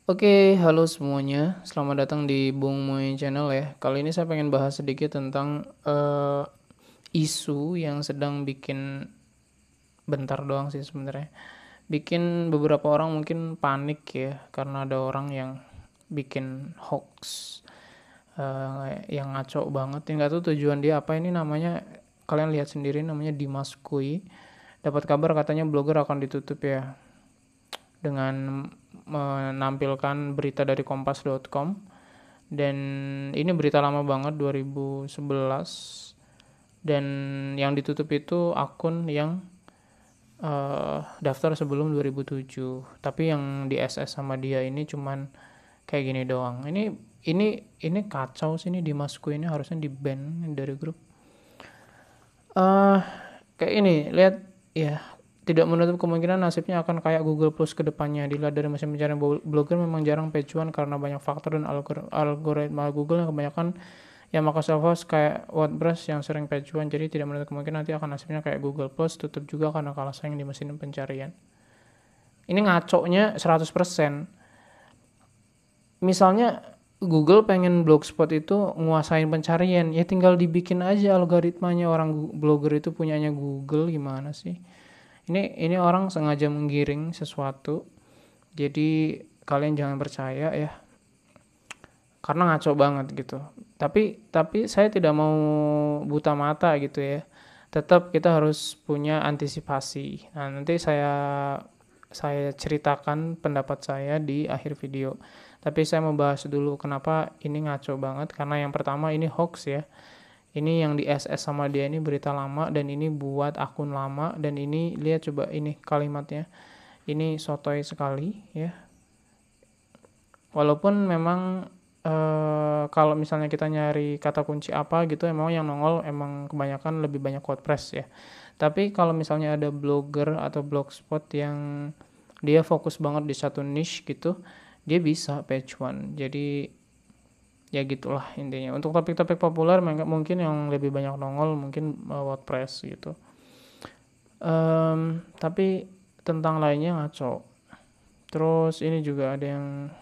Oke, halo semuanya. Selamat datang di Bung Moy Channel ya. Kali ini saya pengen bahas sedikit tentang isu yang sedang bikin bentar doang sih sebenarnya. Bikin beberapa orang mungkin panik ya karena ada orang yang bikin hoax yang ngaco banget. Yang nggak tahu tujuan dia apa. Ini namanya kalian lihat sendiri, namanya Dimas Kui. Dapat kabar katanya blogger akan ditutup ya dengan menampilkan berita dari kompas.com. Dan ini berita lama banget, 2011. Dan yang ditutup itu akun yang daftar sebelum 2007, tapi yang di SS sama dia ini cuman kayak gini doang. Ini kacau sih, ini Dimasku ini harusnya di ban dari grup. uh, Kayak ini, lihat ya, tidak menutup kemungkinan nasibnya akan kayak Google Plus ke depannya. Dilihat dari mesin pencarian blogger memang jarang pecuan karena banyak faktor dan algoritma Google yang kebanyakan yang Microsoft Host kayak WordPress yang sering pecuan. Jadi tidak menutup kemungkinan nanti akan nasibnya kayak Google Plus, tutup juga karena kalah saing di mesin pencarian. Ini ngaconya 100%. Misalnya Google pengen Blogspot itu nguasain pencarian, ya tinggal dibikin aja algoritmanya. Orang blogger itu punyanya Google, gimana sih? Ini orang sengaja menggiring sesuatu. Jadi kalian jangan percaya ya, karena ngaco banget gitu. Tapi saya tidak mau buta mata gitu ya. Tetap kita harus punya antisipasi. Nah, nanti saya ceritakan pendapat saya di akhir video. Tapi saya mau bahas dulu kenapa ini ngaco banget. Karena yang pertama, ini hoax ya. Ini yang di SS sama dia ini berita lama, dan ini buat akun lama. Dan ini lihat coba ini kalimatnya. Ini sotoy sekali ya. Walaupun memang kalau misalnya kita nyari kata kunci apa gitu, emang yang nongol emang kebanyakan lebih banyak WordPress ya. Tapi kalau misalnya ada blogger atau blogspot yang dia fokus banget di satu niche gitu, dia bisa page one. Jadi ya gitulah intinya. Untuk topik-topik populer mungkin yang lebih banyak nongol mungkin WordPress gitu. Tapi tentang lainnya ngaco. Terus ini juga ada yang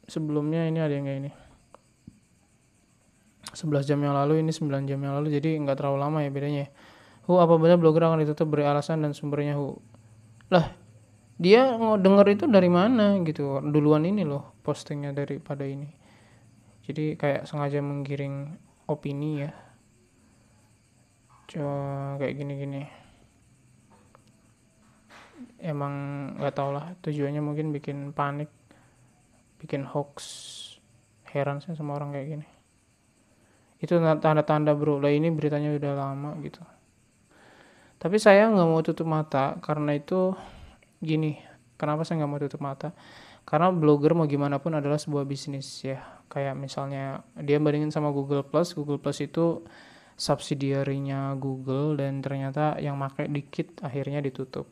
sebelumnya, ini ada yang kayak ini 11 jam yang lalu, ini 9 jam yang lalu, jadi nggak terlalu lama ya bedanya. Apa benar blogger akan ditutup, beri alasan dan sumbernya lah, dia denger itu dari mana gitu, duluan ini loh postingnya daripada ini. Jadi kayak sengaja menggiring opini ya. Coba kayak gini-gini, emang nggak tau lah tujuannya, mungkin bikin panik, bikin hoax. Heran sih sama orang kayak gini. Itu tanda-tanda bro lah, ini beritanya udah lama gitu. Tapi saya nggak mau tutup mata karena itu. Gini, kenapa saya nggak mau tutup mata? Karena blogger mau gimana pun adalah sebuah bisnis ya. Kayak misalnya dia bandingin sama Google Plus. Google Plus itu subsidiarinya Google, dan ternyata yang pakai dikit akhirnya ditutup.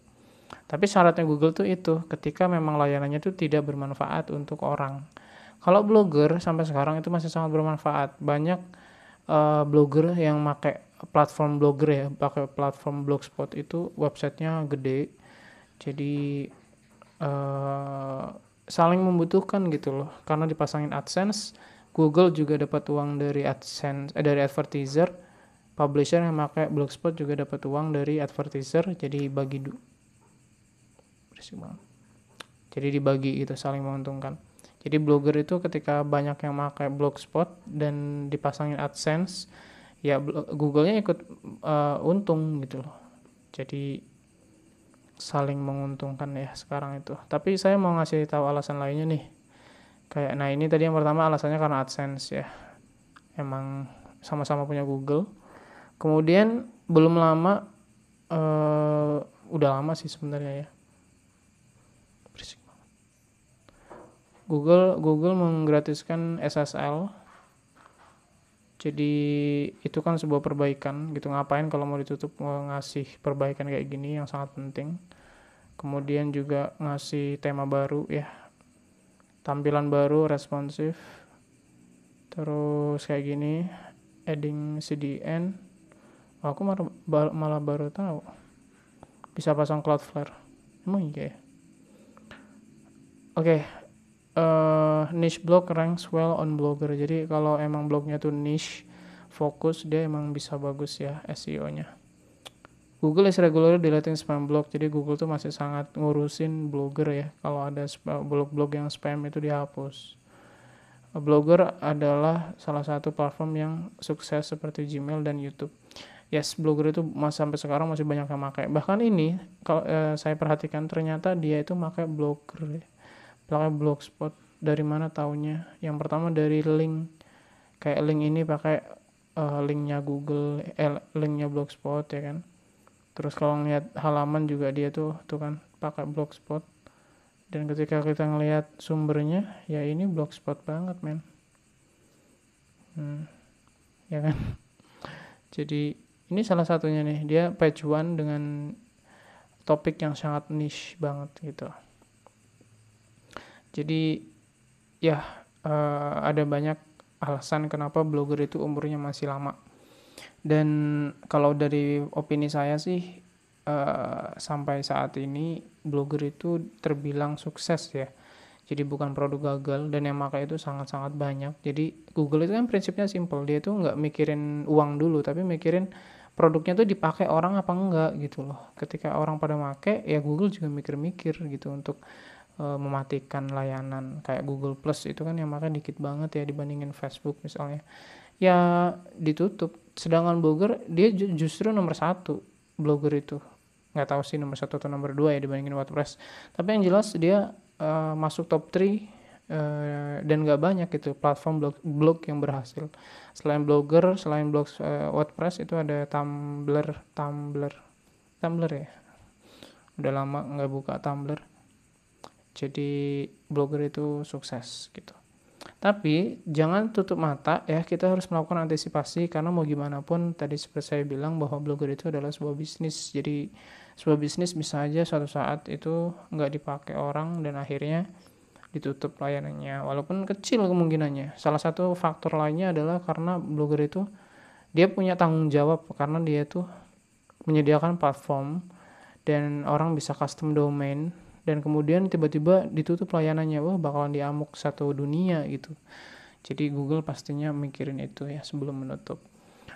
Tapi syaratnya Google tuh itu, ketika memang layanannya itu tidak bermanfaat untuk orang. Kalau blogger sampai sekarang itu masih sangat bermanfaat. Banyak blogger yang pakai platform blogger ya, pakai platform Blogspot itu websitenya gede. Jadi saling membutuhkan gitu loh, karena dipasangin AdSense. Google juga dapat uang dari AdSense, dari advertiser. Publisher yang pakai Blogspot juga dapat uang dari advertiser. Jadi berisik banget. Jadi dibagi gitu, saling menguntungkan. Jadi blogger itu ketika banyak yang pakai Blogspot dan dipasangin AdSense, ya Google-nya ikut untung gitu loh. Jadi saling menguntungkan ya sekarang itu. Tapi saya mau ngasih tahu alasan lainnya nih. Kayak, nah ini tadi yang pertama alasannya karena AdSense ya. Emang sama-sama punya Google. Kemudian belum lama, udah lama sih sebenarnya ya. Berisik. Google menggratiskan SSL. Jadi itu kan sebuah perbaikan gitu. Ngapain kalau mau ditutup, mau ngasih perbaikan kayak gini yang sangat penting. Kemudian juga ngasih tema baru ya, tampilan baru, responsif. Terus kayak gini, adding CDN. Aku malah baru tahu bisa pasang Cloudflare. Emang iya ya? Oke, niche blog ranks well on Blogger. Jadi kalau emang blognya tuh niche, fokus, dia emang bisa bagus ya SEO-nya. Google is regularly deleting spam blog. Jadi Google tuh masih sangat ngurusin blogger ya. Kalau ada blog-blog yang spam itu dihapus. Blogger adalah salah satu platform yang sukses seperti Gmail dan YouTube. Yes, Blogger itu sampai sekarang masih banyak yang pakai. Bahkan ini kalau saya perhatikan ternyata dia itu pakai Blogger, pakai Blogspot. Dari mana taunya? Yang pertama dari link, kayak link ini pakai linknya Google, linknya Blogspot ya kan. Terus kalau ngeliat halaman juga dia tuh kan pakai Blogspot. Dan ketika kita ngelihat sumbernya, ya ini Blogspot banget men. Ya kan. Jadi ini salah satunya nih, dia page one dengan topik yang sangat niche banget gitu. Jadi ya ada banyak alasan kenapa blogger itu umurnya masih lama. Dan kalau dari opini saya sih sampai saat ini blogger itu terbilang sukses ya. Jadi bukan produk gagal, dan yang pakai itu sangat-sangat banyak. Jadi Google itu kan prinsipnya simple, dia tuh nggak mikirin uang dulu, tapi mikirin produknya tuh dipakai orang apa enggak gitu loh. Ketika orang pada make, ya Google juga mikir-mikir gitu untuk mematikan layanan. Kayak Google Plus itu kan yang pakai dikit banget ya dibandingin Facebook misalnya. Ya ditutup. Sedangkan blogger dia justru nomor satu, blogger itu. Nggak tahu sih nomor satu atau nomor dua ya dibandingin WordPress. Tapi yang jelas dia masuk top 3 dan nggak banyak gitu platform blog yang berhasil. Selain blogger, selain blog WordPress itu ada Tumblr ya. Udah lama nggak buka Tumblr. Jadi blogger itu sukses gitu. Tapi jangan tutup mata ya, kita harus melakukan antisipasi karena mau gimana pun tadi seperti saya bilang bahwa blogger itu adalah sebuah bisnis. Jadi sebuah bisnis bisa aja suatu saat itu nggak dipakai orang dan akhirnya ditutup layanannya, walaupun kecil kemungkinannya. Salah satu faktor lainnya adalah karena blogger itu dia punya tanggung jawab karena dia tuh menyediakan platform dan orang bisa custom domain, dan kemudian tiba-tiba ditutup layanannya, wah bakalan diamuk satu dunia gitu. Jadi Google pastinya mikirin itu ya sebelum menutup.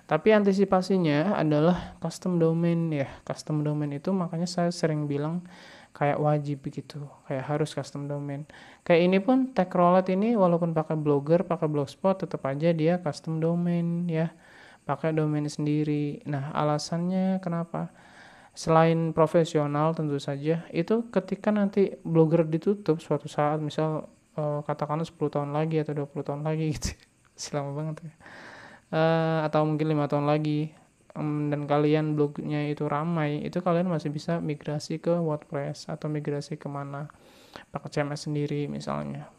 Tapi antisipasinya adalah custom domain ya. Custom domain itu makanya saya sering bilang kayak wajib gitu, kayak harus custom domain. Kayak ini pun Techroulette ini walaupun pakai Blogger, pakai Blogspot, tetap aja dia custom domain ya, pakai domain sendiri. Nah alasannya kenapa? Selain profesional tentu saja, itu ketika nanti blogger ditutup suatu saat, misal katakanlah 10 tahun lagi atau 20 tahun lagi gitu. Selama banget ya. Atau mungkin 5 tahun lagi, dan kalian blognya itu ramai, itu kalian masih bisa migrasi ke WordPress atau migrasi kemana, pakai CMS sendiri misalnya.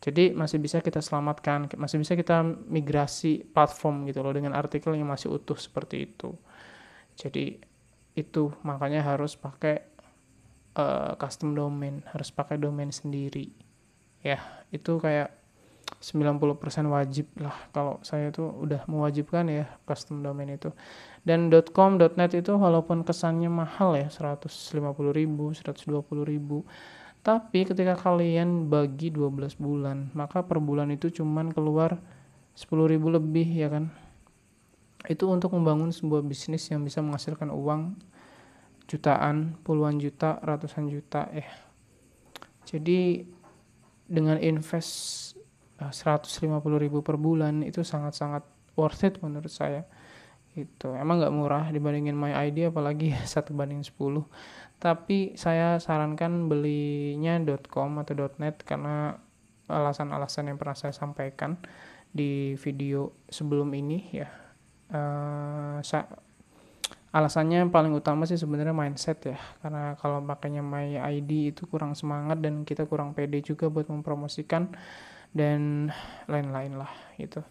Jadi masih bisa kita selamatkan, masih bisa kita migrasi platform gitu loh dengan artikel yang masih utuh seperti itu. Jadi itu makanya harus pakai custom domain, harus pakai domain sendiri ya. Itu kayak 90% wajib lah, kalau saya tuh udah mewajibkan ya custom domain itu. Dan .com, .net itu walaupun kesannya mahal ya, 150.000, 120.000, tapi ketika kalian bagi 12 bulan, maka per bulan itu cuman keluar 10.000 lebih ya kan. Itu untuk membangun sebuah bisnis yang bisa menghasilkan uang jutaan, puluhan juta, ratusan juta ya. Jadi dengan invest 150.000 per bulan itu sangat-sangat worth it menurut saya. Itu emang nggak murah dibandingin MyID, apalagi 1:10. Tapi saya sarankan belinya .com atau .net karena alasan-alasan yang pernah saya sampaikan di video sebelum ini ya. Alasannya paling utama sih sebenarnya mindset ya, karena kalau pakainya MyID itu kurang semangat dan kita kurang pede juga buat mempromosikan dan lain-lain lah gitu.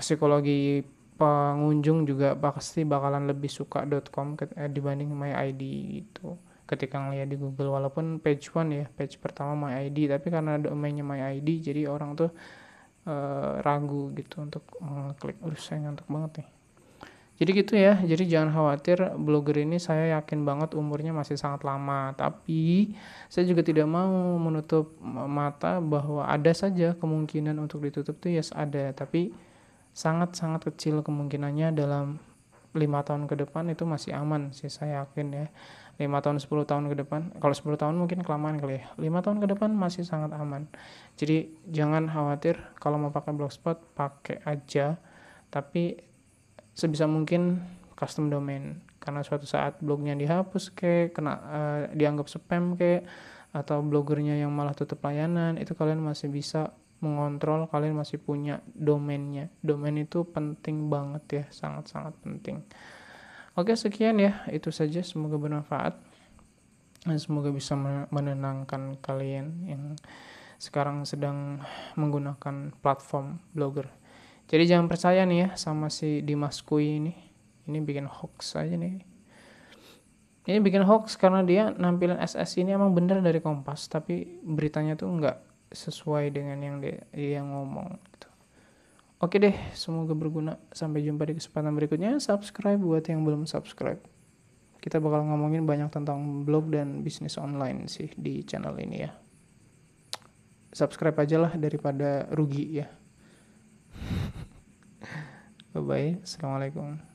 Psikologi pengunjung juga pasti bakalan lebih suka .com dibanding MyID gitu ketika ngeliat di Google, walaupun page one ya, page pertama MyID, tapi karena domainnya MyID jadi orang tuh ragu gitu untuk klik. Saya ngantuk banget nih. Jadi gitu ya, jadi jangan khawatir, blogger ini saya yakin banget umurnya masih sangat lama, tapi saya juga tidak mau menutup mata bahwa ada saja kemungkinan untuk ditutup tuh, yes ada, tapi sangat-sangat kecil kemungkinannya. Dalam 5 tahun ke depan itu masih aman sih, saya yakin ya. 5 tahun 10 tahun ke depan, kalau 10 tahun mungkin kelamaan kali ya, 5 tahun ke depan masih sangat aman. Jadi jangan khawatir, kalau mau pakai blogspot pakai aja, tapi sebisa mungkin custom domain, karena suatu saat blognya dihapus kayak kena dianggap spam kayak, atau blogernya yang malah tutup layanan, itu kalian masih bisa mengontrol, kalian masih punya domainnya. Domain itu penting banget ya, sangat-sangat penting. Oke, sekian ya, itu saja, semoga bermanfaat dan semoga bisa menenangkan kalian yang sekarang sedang menggunakan platform blogger. Jadi jangan percaya nih ya sama si Dimas Kui ini bikin hoax aja nih. Ini bikin hoax karena dia nampilin SS ini emang bener dari Kompas, tapi beritanya tuh nggak sesuai dengan yang dia ngomong gitu. Oke deh, semoga berguna. Sampai jumpa di kesempatan berikutnya. Subscribe buat yang belum subscribe. Kita bakal ngomongin banyak tentang blog dan bisnis online sih di channel ini ya. Subscribe aja lah daripada rugi ya. Bye bye. Assalamualaikum.